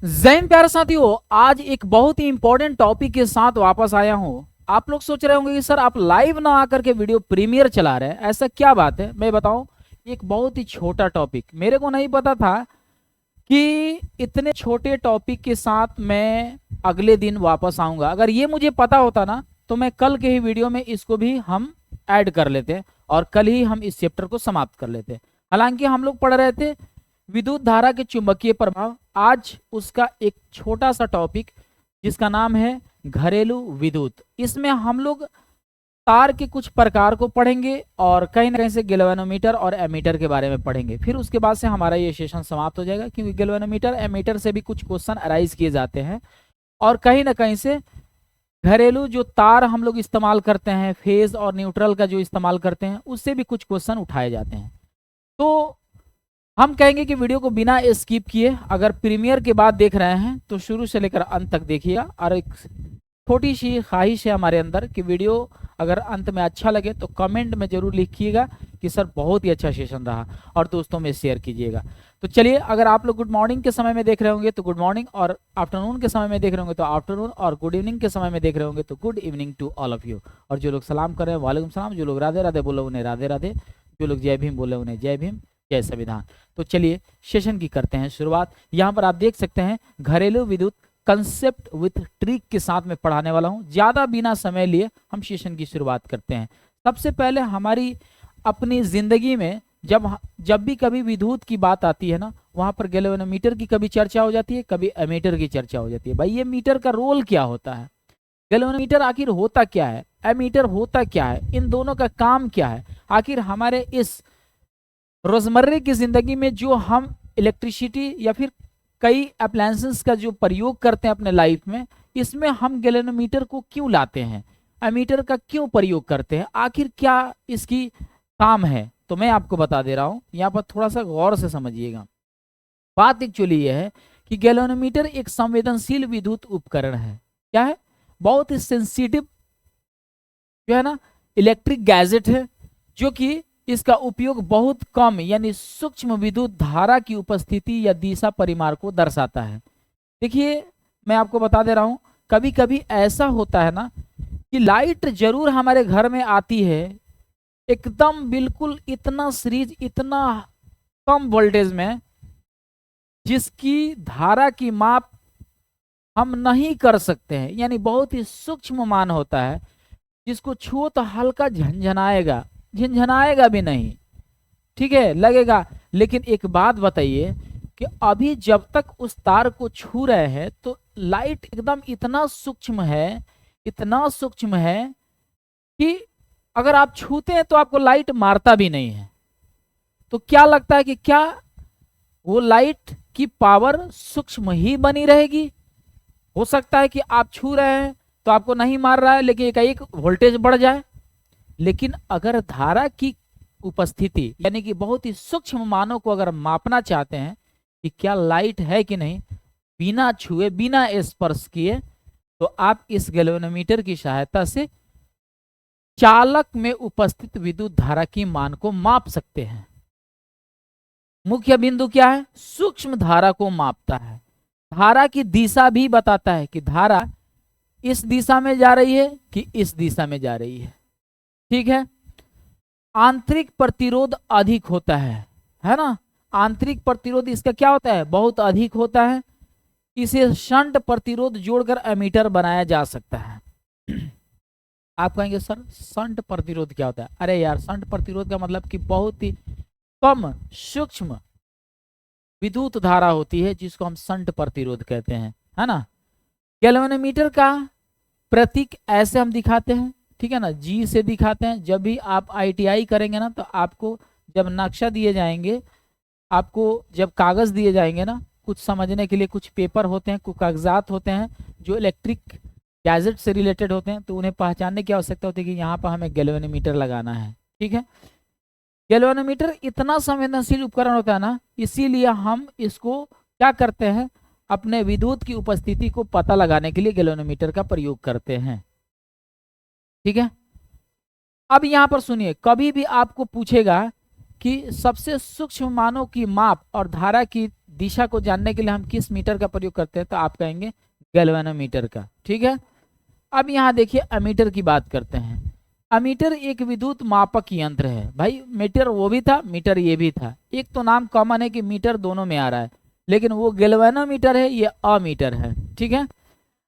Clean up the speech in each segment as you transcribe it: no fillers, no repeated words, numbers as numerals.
जय हिंद प्यारे साथियों, आज एक बहुत ही इंपॉर्टेंट टॉपिक के साथ वापस आया हूं। आप लोग सोच रहे होंगे कि सर आप लाइव ना आकर के वीडियो प्रीमियर चला रहे हैं, ऐसा क्या बात है। मैं बताऊं, एक बहुत ही छोटा टॉपिक, मेरे को नहीं पता था कि इतने छोटे टॉपिक के साथ मैं अगले दिन वापस आऊंगा। अगर ये मुझे पता होता ना तो मैं कल के ही वीडियो में इसको भी हम ऐड कर लेते और कल ही हम इस चैप्टर को समाप्त कर लेते। हालांकि हम लोग पढ़ रहे थे विद्युत धारा के चुंबकीय प्रभाव। आज उसका एक छोटा सा टॉपिक जिसका नाम है घरेलू विद्युत। इसमें हम लोग तार के कुछ प्रकार को पढ़ेंगे और कहीं ना कहीं से गैल्वेनोमीटर और एमीटर के बारे में पढ़ेंगे। फिर उसके बाद से हमारा ये सेशन समाप्त हो जाएगा, क्योंकि गैल्वेनोमीटर एमीटर से भी कुछ क्वेश्चन अराइज किए जाते हैं और कहीं ना कहीं से घरेलू जो तार हम लोग इस्तेमाल करते हैं, फेज और न्यूट्रल का जो इस्तेमाल करते हैं, उससे भी कुछ क्वेश्चन उठाए जाते हैं। तो हम कहेंगे कि वीडियो को बिना स्किप किए, अगर प्रीमियर के बाद देख रहे हैं तो शुरू से लेकर अंत तक देखिएगा। और एक छोटी सी ख्वाहिश है हमारे अंदर कि वीडियो अगर अंत में अच्छा लगे तो कमेंट में जरूर लिखिएगा कि सर बहुत ही अच्छा सेशन रहा, और दोस्तों में शेयर कीजिएगा। तो चलिए, अगर आप लोग गुड मॉर्निंग के समय में देख रहे होंगे तो गुड मॉर्निंग, और आफ्टरनून के समय में देख रहे होंगे तो आफ्टरनून, और गुड इवनिंग के समय में देख रहे होंगे तो good evening to all of you. और जो लोग सलाम कर रहे हैं वालेकुम सलाम, जो लोग राधे राधे बोले उन्हें राधे राधे, जो लोग जय भीम बोले उन्हें जय भीम, जय संविधान। तो चलिए सेशन की करते हैं शुरुआत। यहाँ पर आप देख सकते हैं घरेलू विद्युत कंसेप्ट विथ ट्रिक के साथ में पढ़ाने वाला हूँ। ज्यादा बिना समय लिए हम सेशन की शुरुआत करते हैं। सबसे पहले हमारी अपनी जिंदगी में जब भी कभी विद्युत की बात आती है ना, वहां पर गैल्वेनोमीटर की कभी चर्चा हो जाती है, कभी एमीटर की चर्चा हो जाती है। भाई ये मीटर का रोल क्या होता है, गैल्वेनोमीटर आखिर होता क्या है, एमीटर होता क्या है, इन दोनों का काम क्या है। आखिर हमारे इस रोजमर्रे की जिंदगी में जो हम इलेक्ट्रिसिटी या फिर कई अप्लायंसेस का जो प्रयोग करते हैं अपने लाइफ में, इसमें हम गैल्वेनोमीटर को क्यों लाते हैं, एमीटर का क्यों प्रयोग करते हैं, आखिर क्या इसकी काम है। तो मैं आपको बता दे रहा हूं, यहाँ पर थोड़ा सा गौर से समझिएगा। बात एक्चुअली ये है कि गैल्वेनोमीटर एक संवेदनशील विद्युत उपकरण है। क्या है? बहुत ही सेंसिटिव जो है ना इलेक्ट्रिक गैजेट है, जो कि इसका उपयोग बहुत कम यानी सूक्ष्म विद्युत धारा की उपस्थिति या दिशा परिमाण को दर्शाता है। देखिए, मैं आपको बता दे रहा हूं, कभी कभी ऐसा होता है ना कि लाइट जरूर हमारे घर में आती है, एकदम बिल्कुल इतना सीरीज, इतना कम वोल्टेज में जिसकी धारा की माप हम नहीं कर सकते हैं, यानी बहुत ही सूक्ष्म मान होता है, जिसको छुओ तो हल्का झंझनाएगा, झंझनाएगा भी नहीं, ठीक है, लगेगा। लेकिन एक बात बताइए कि अभी जब तक उस तार को छू रहे हैं तो लाइट एकदम इतना सूक्ष्म है, इतना सूक्ष्म है कि अगर आप छूते हैं तो आपको लाइट मारता भी नहीं है। तो क्या लगता है कि क्या वो लाइट की पावर सूक्ष्म ही बनी रहेगी? हो सकता है कि आप छू रहे हैं तो आपको नहीं मार रहा है, लेकिन एक वोल्टेज बढ़ जाए। लेकिन अगर धारा की उपस्थिति यानी कि बहुत ही सूक्ष्म मानों को अगर मापना चाहते हैं कि क्या लाइट है कि नहीं, बिना छुए बिना स्पर्श किए, तो आप इस गैल्वेनोमीटर की सहायता से चालक में उपस्थित विद्युत धारा की मान को माप सकते हैं। मुख्य बिंदु क्या है? सूक्ष्म धारा को मापता है, धारा की दिशा भी बताता है कि धारा इस दिशा में जा रही है कि इस दिशा में जा रही है, ठीक है। आंतरिक प्रतिरोध अधिक होता है ना। आंतरिक प्रतिरोध इसका क्या होता है? बहुत अधिक होता है। इसे शंट प्रतिरोध जोड़कर एमीटर बनाया जा सकता है। आप कहेंगे सर शंट प्रतिरोध क्या होता है? अरे यार, शंट प्रतिरोध का मतलब कि बहुत ही कम सूक्ष्म विद्युत धारा होती है, जिसको हम शंट प्रतिरोध कहते हैं, है ना। गैल्वेनोमीटर का प्रतीक ऐसे हम दिखाते हैं, ठीक है ना, जी से दिखाते हैं। जब भी आप ITI करेंगे ना, तो आपको जब नक्शा दिए जाएंगे, आपको जब कागज दिए जाएंगे ना, कुछ समझने के लिए कुछ पेपर होते हैं, कुछ कागजात होते हैं जो इलेक्ट्रिक गैजेट से रिलेटेड होते हैं, तो उन्हें पहचानने की आवश्यकता होती है कि यहाँ पर हमें गैल्वेनोमीटर लगाना है, ठीक है। गैल्वेनोमीटर इतना संवेदनशील उपकरण होता है ना, इसीलिए हम इसको क्या करते हैं, अपने विद्युत की उपस्थिति को पता लगाने के लिए गैल्वेनोमीटर का प्रयोग करते हैं, ठीक है। अब यहां पर सुनिए, कभी भी आपको पूछेगा कि सबसे सूक्ष्म मानों की माप और धारा की दिशा को जानने के लिए हम किस मीटर का प्रयोग करते हैं, तो आप कहेंगे गैल्वेनोमीटर का। ठीक है, अब यहाँ देखिए अमीटर की बात करते हैं। अमीटर एक विद्युत मापक यंत्र है। भाई मीटर वो भी था, मीटर ये भी था। एक तो नाम कॉमन है कि मीटर दोनों में आ रहा है, लेकिन वो गैल्वेनोमीटर है, ये अमीटर है। ठीक है,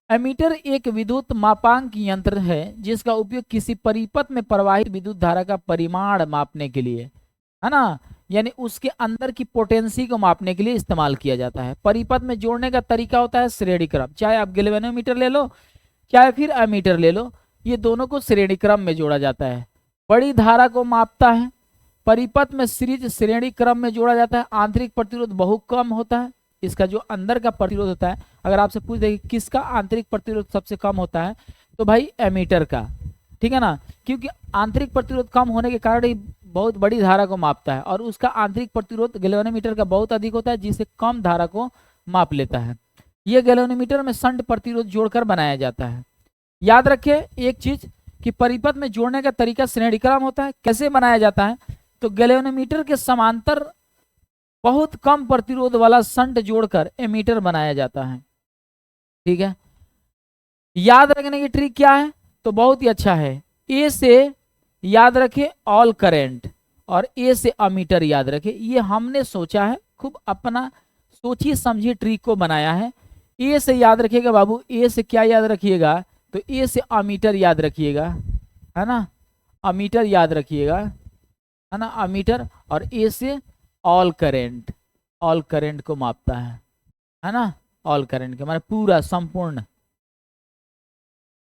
एमीटर एक विद्युत मापांक यंत्र है जिसका उपयोग किसी परिपथ में प्रवाहित विद्युत धारा का परिमाण मापने के लिए, है ना, यानी उसके अंदर की पोटेंसी को मापने के लिए इस्तेमाल किया जाता है। परिपथ में जोड़ने का तरीका होता है श्रेणी क्रम। चाहे आप गैल्वेनोमीटर ले लो, चाहे फिर एमीटर ले लो, ये दोनों को श्रेणी क्रम में जोड़ा जाता है। बड़ी धारा को मापता है, परिपथ में सीरीज श्रेणी क्रम में जोड़ा जाता है। आंतरिक प्रतिरोध बहुत कम होता है, इसका जो अंदर का प्रतिरोध होता है, अगर आपसे पूछ दे किसका आंतरिक प्रतिरोध सबसे कम होता है, तो भाई एमीटर का। ठीक है ना, क्योंकि आंतरिक प्रतिरोध कम होने के कारण ही बहुत बड़ी धारा को मापता है, और उसका आंतरिक प्रतिरोध गैल्वेनोमीटर का बहुत अधिक होता है, जिससे कम धारा को माप लेता है। यह गैल्वेनोमीटर में शंट प्रतिरोध जोड़कर बनाया जाता है। याद रखिए एक चीज कि परिपथ में जोड़ने का तरीका श्रेणी क्रम होता है। कैसे बनाया जाता है, तो गैल्वेनोमीटर के समांतर बहुत कम प्रतिरोध वाला शंट जोड़कर एमीटर बनाया जाता है। ठीक है, याद रखने की ट्रिक क्या है, तो बहुत ही अच्छा है। ए से याद रखे ऑल करंट, और ए से अमीटर याद रखे। ये हमने सोचा है, खूब अपना सोची समझी ट्रिक को बनाया है। ए से याद रखिएगा बाबू, ए से क्या याद रखिएगा, तो ए से अमीटर याद रखिएगा, है ना, अमीटर याद रखिएगा, है ना, अमीटर। और ए से ऑल करंट, ऑल करंट को मापता है ना, ऑल करंट के माने पूरा संपूर्ण।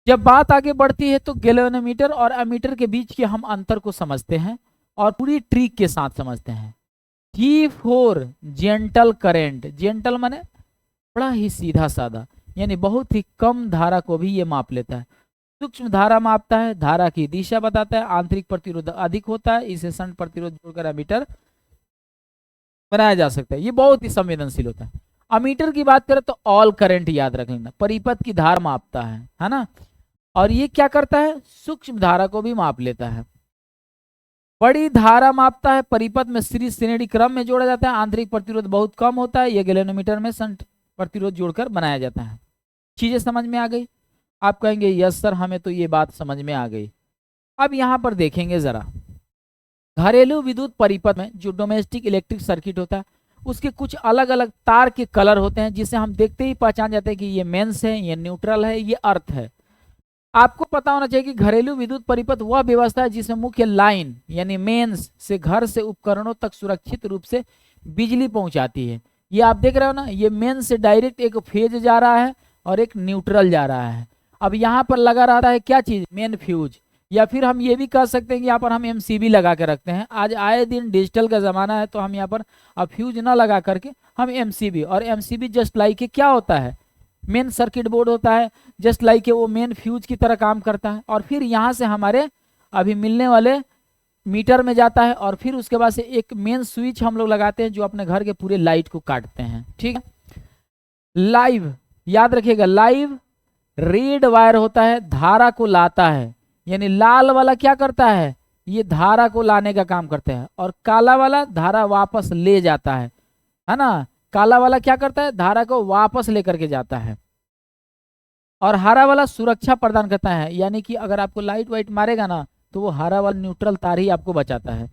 जब बात आगे बढ़ती है तो गैल्वेनोमीटर और एमीटर के बीच के हम अंतर को समझते हैं और पूरी ट्रिक के साथ समझते हैं। T4 जेंटल करंट, जेंटल माने बड़ा ही सीधा साधा, यानी बहुत ही कम धारा को भी ये माप लेता है। सूक्ष्म धारा मापता है, धारा की दिशा बताता है, आंतरिक प्रतिरोध अधिक होता है, इसे शंट प्रतिरोध जोड़कर एमीटर बनाया जा सकता है। ये बहुत ही संवेदनशील होता है। अमीटर की बात करें तो ऑल करंट याद रख लेना, परिपथ की धारा मापता है ना, और ये क्या करता है, सूक्ष्म धारा को भी माप लेता है। बड़ी धारा मापता है, परिपथ में सीरीज श्रेणी क्रम में जोड़ा जाता है, आंतरिक प्रतिरोध बहुत कम होता है, यह गैल्वेनोमीटर में शंट प्रतिरोध जोड़कर बनाया जाता है। चीजें समझ में आ गई? आप कहेंगे यस सर हमें तो ये बात समझ में आ गई। अब यहाँ पर देखेंगे जरा, घरेलू विद्युत परिपथ में जो डोमेस्टिक इलेक्ट्रिक सर्किट होता है, उसके कुछ अलग अलग तार के कलर होते हैं, जिसे हम देखते ही पहचान जाते हैं कि ये मेंस है, ये न्यूट्रल है, ये अर्थ है। आपको पता होना चाहिए कि घरेलू विद्युत परिपथ वह व्यवस्था है जिसमें मुख्य लाइन यानी मेंस से घर से उपकरणों तक सुरक्षित रूप से बिजली पहुंचाती है। ये आप देख रहे हो ना, ये मेंस से डायरेक्ट एक फेज जा रहा है और एक न्यूट्रल जा रहा है। अब यहाँ पर लगा रहता है क्या चीज, मेन फ्यूज, या फिर हम ये भी कह सकते हैं कि यहाँ पर हम एमसीबी लगा के रखते हैं। आज आए दिन डिजिटल का जमाना है, तो हम यहाँ पर अब फ्यूज ना लगा करके हम एमसीबी, और एमसीबी जस्ट लाइक क्या होता है, मेन सर्किट बोर्ड होता है, जस्ट लाइक वो मेन फ्यूज की तरह काम करता है। और फिर यहाँ से हमारे अभी मिलने वाले मीटर में जाता है, और फिर उसके बाद से एक मेन स्विच हम लोग लगाते हैं जो अपने घर के पूरे लाइट को काटते हैं। ठीक है, लाइव याद रखिएगा, लाइव रेड वायर होता है, धारा को लाता है, यानी लाल वाला क्या करता है, ये धारा को लाने का काम करते हैं, और काला वाला धारा वापस ले जाता है ना, काला वाला क्या करता है, धारा को वापस लेकर के जाता है, और हरा वाला सुरक्षा प्रदान करता है, यानी कि अगर आपको लाइट वाइट मारेगा ना, तो वो हरा वाला न्यूट्रल तार ही आपको बचाता है।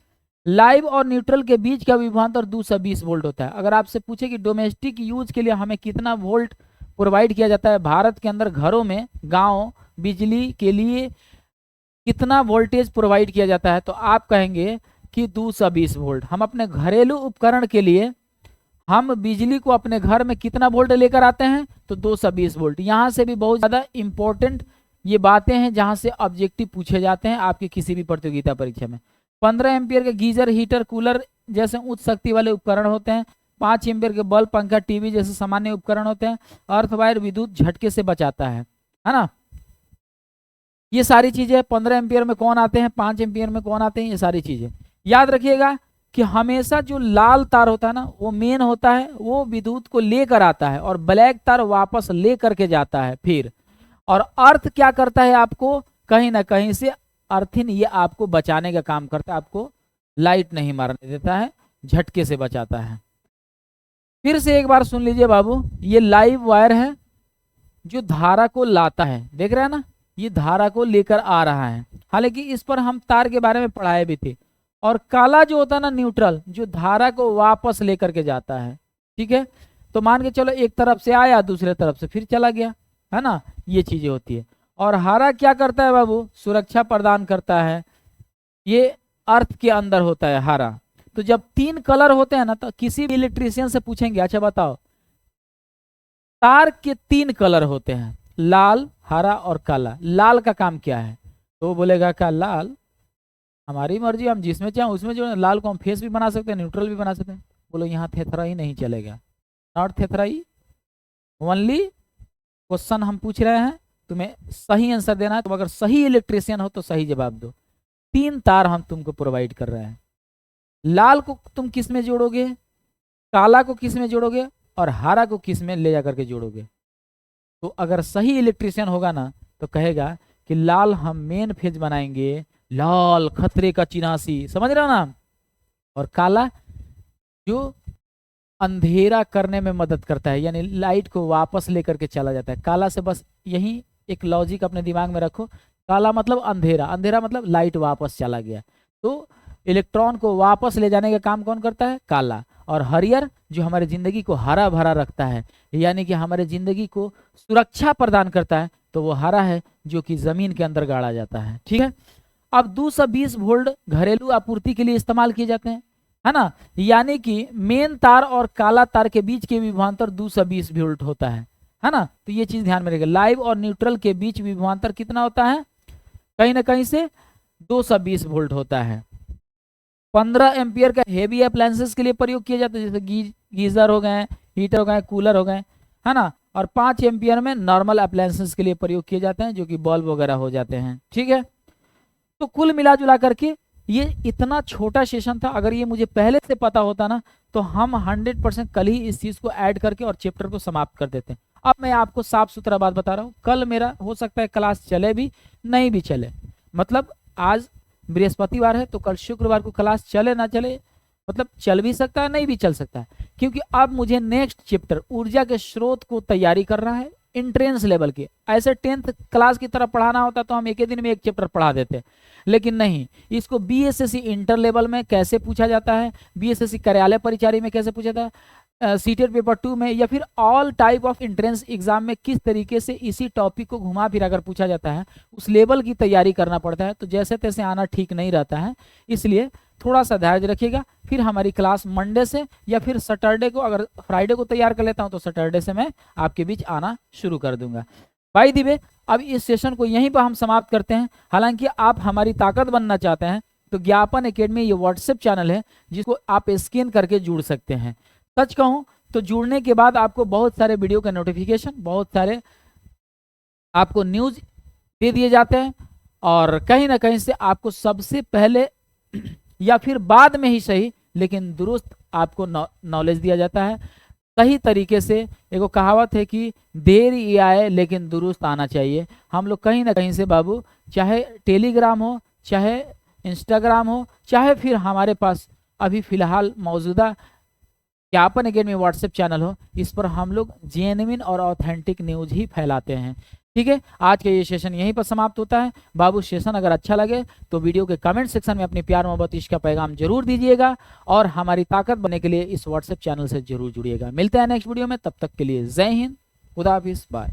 लाइव और न्यूट्रल के बीच का विभवांतर 220 वोल्ट होता है। अगर आपसे पूछे कि डोमेस्टिक यूज के लिए हमें कितना वोल्ट प्रोवाइड किया जाता है भारत के अंदर, घरों में, गाँव, बिजली के लिए कितना वोल्टेज प्रोवाइड किया जाता है, तो आप कहेंगे कि 220 वोल्ट। हम अपने घरेलू उपकरण के लिए हम बिजली को अपने घर में कितना वोल्ट लेकर आते हैं, तो 220 वोल्ट। यहाँ से भी बहुत ज़्यादा इंपॉर्टेंट ये बातें हैं जहाँ से ऑब्जेक्टिव पूछे जाते हैं आपके किसी भी प्रतियोगिता परीक्षा में। 15 एम्पियर के गीजर, हीटर, कूलर जैसे उच्च शक्ति वाले उपकरण होते हैं। 5 एम्पियर के बल्ब, पंखा, टीवी जैसे सामान्य उपकरण होते हैं। अर्थ वायर विद्युत झटके से बचाता है ना, ये सारी चीजें। 15 एम्पियर में कौन आते हैं, 5 एम्पियर में कौन आते हैं, ये सारी चीजें याद रखिएगा कि हमेशा जो लाल तार होता है ना, वो मेन होता है, वो विद्युत को लेकर आता है, और ब्लैक तार वापस ले करके जाता है फिर। और अर्थ क्या करता है, आपको कहीं ना कहीं से अर्थिन ये आपको बचाने का काम करता है, आपको लाइट नहीं मारने देता है, झटके से बचाता है। फिर से एक बार सुन लीजिए बाबू, ये लाइव वायर है जो धारा को लाता है, देख रहे हैं ना, ये धारा को लेकर आ रहा है। हालांकि इस पर हम तार के बारे में पढ़ाए भी थे। और काला जो होता है ना, न्यूट्रल, जो धारा को वापस लेकर के जाता है। ठीक है, तो मान के चलो एक तरफ से आया, दूसरे तरफ से फिर चला गया, है ना, ये चीजें होती है। और हरा क्या करता है बाबू, सुरक्षा प्रदान करता है। ये अर्थ के अंदर होता है हरा। तो जब 3 कलर होते हैं ना, तो किसी भी इलेक्ट्रीशियन से पूछेंगे, अच्छा बताओ तार के 3 कलर होते हैं, लाल, हरा और काला, लाल का काम क्या है? तो वो बोलेगा क्या, लाल हमारी मर्जी, हम जिसमें चाहें उसमें जो, लाल को हम फेस भी बना सकते हैं, न्यूट्रल भी बना सकते हैं। बोलो यहाँ थेथरा ही नहीं चलेगा, नॉट थेथरा ही, ओनली क्वेश्चन हम पूछ रहे हैं, तुम्हें सही आंसर देना है। तुम अगर सही इलेक्ट्रीशियन हो तो सही जवाब दो। 3 तार हम तुमको प्रोवाइड कर रहे हैं, लाल को तुम किस में जोड़ोगे, काला को किस में जोड़ोगे, और हरा को किस में ले जाकर के जोड़ोगे। तो अगर सही इलेक्ट्रीशियन होगा ना, तो कहेगा कि लाल हम मेन फेज बनाएंगे, लाल खतरे का चिन्हासी, समझ रहे हो ना, और काला जो अंधेरा करने में मदद करता है, यानी लाइट को वापस लेकर के चला जाता है। काला से बस यही एक लॉजिक अपने दिमाग में रखो, काला मतलब अंधेरा, अंधेरा मतलब लाइट वापस चला गया। तो इलेक्ट्रॉन को वापस ले जाने का काम कौन करता है, काला। और हरियर जो हमारे जिंदगी को हरा भरा रखता है, यानी कि हमारे जिंदगी को सुरक्षा प्रदान करता है, तो वो हरा है जो कि जमीन के अंदर गाड़ा जाता है। ठीक है, अब 220 वोल्ट घरेलू आपूर्ति के लिए इस्तेमाल किए जाते हैं, है ना, यानी कि मेन तार और काला तार के बीच के विभवांतर 220 वोल्ट होता है ना। तो ये चीज ध्यान में रखिएगा, लाइव और न्यूट्रल के बीच विभवांतर कितना होता है, कहीं ना कहीं से 220 वोल्ट होता है। 15 एम्पियर का हेवी अप्लायंसेस के लिए प्रयोग किया जाता है, जैसे गीजर हो गए, हीटर हो गए, कूलर हो गए, है ना। और 5 एम्पियर में नॉर्मल अप्लायंसेस के लिए प्रयोग किए जाते हैं, जो कि बल्ब वगैरह हो जाते हैं। ठीक है, तो कुल मिला जुला करके ये इतना छोटा सेशन था। अगर ये मुझे पहले से पता होता ना, तो हम 100% कल ही इस चीज को ऐड करके और चैप्टर को समाप्त कर देते हैं। अब मैं आपको साफ सुथरा बात बता रहा हूँ, कल मेरा हो सकता है क्लास चले भी नहीं भी चले, मतलब आज बृहस्पतिवार है, तो कल शुक्रवार को क्लास चले ना चले, मतलब चल भी सकता है नहीं भी चल सकता है, क्योंकि अब मुझे नेक्स्ट चैप्टर ऊर्जा के स्रोत को तैयारी कर रहा है इंट्रेंस लेवल के। ऐसे 10th क्लास की तरह पढ़ाना होता तो हम एक ही दिन में एक चैप्टर पढ़ा देते, लेकिन नहीं, इसको बीएसएससी इंटर लेवल में कैसे पूछा जाता है, बीएसएससी कार्यालय परिचारी में कैसे पूछा जाता है, सीटेट पेपर 2 में, या फिर all type of entrance exam में किस तरीके से इसी टॉपिक को घुमा फिरा कर पूछा जाता है, उस लेवल की तैयारी करना पड़ता है। तो जैसे तैसे आना ठीक नहीं रहता है, इसलिए थोड़ा सा धैर्य रखिएगा। फिर हमारी क्लास मंडे से या फिर सैटरडे को, अगर फ्राइडे को तैयार कर लेता हूं तो सैटरडे से मैं आपके बीच आना शुरू कर दूंगा। बाय द वे, अब इस सेशन को यहीं पर हम समाप्त करते हैं। हालांकि आप हमारी ताकत बनना चाहते हैं तो ज्ञापन एकेडमी ये व्हाट्सएप चैनल है जिसको आप स्कैन करके जुड़ सकते हैं। सच कहूं तो जुड़ने के बाद आपको बहुत सारे वीडियो का नोटिफिकेशन, बहुत सारे आपको न्यूज दे दिए जाते हैं, और कहीं ना कहीं से आपको सबसे पहले या फिर बाद में ही सही, लेकिन दुरुस्त आपको नॉलेज दिया जाता है सही तरीके से। एगो कहावत है कि देर ही आए लेकिन दुरुस्त आना चाहिए। हम लोग कहीं ना कहीं से बाबू, चाहे टेलीग्राम हो, चाहे इंस्टाग्राम हो, चाहे फिर हमारे पास अभी फिलहाल मौजूदा ज्ञापन एकेडमी व्हाट्सएप चैनल हो, इस पर हम लोग जेन्युइन और ऑथेंटिक न्यूज ही फैलाते हैं। ठीक है, आज का ये सेशन यहीं पर समाप्त होता है। बाबू सेशन अगर अच्छा लगे तो वीडियो के कमेंट सेक्शन में अपनी प्यार मोहब्बत इश्क का पैगाम जरूर दीजिएगा, और हमारी ताकत बनने के लिए इस व्हाट्सएप चैनल से जरूर जुड़िएगा। मिलते हैं नेक्स्ट वीडियो में, तब तक के लिए जय हिंद, खुदा हाफिज, बाय।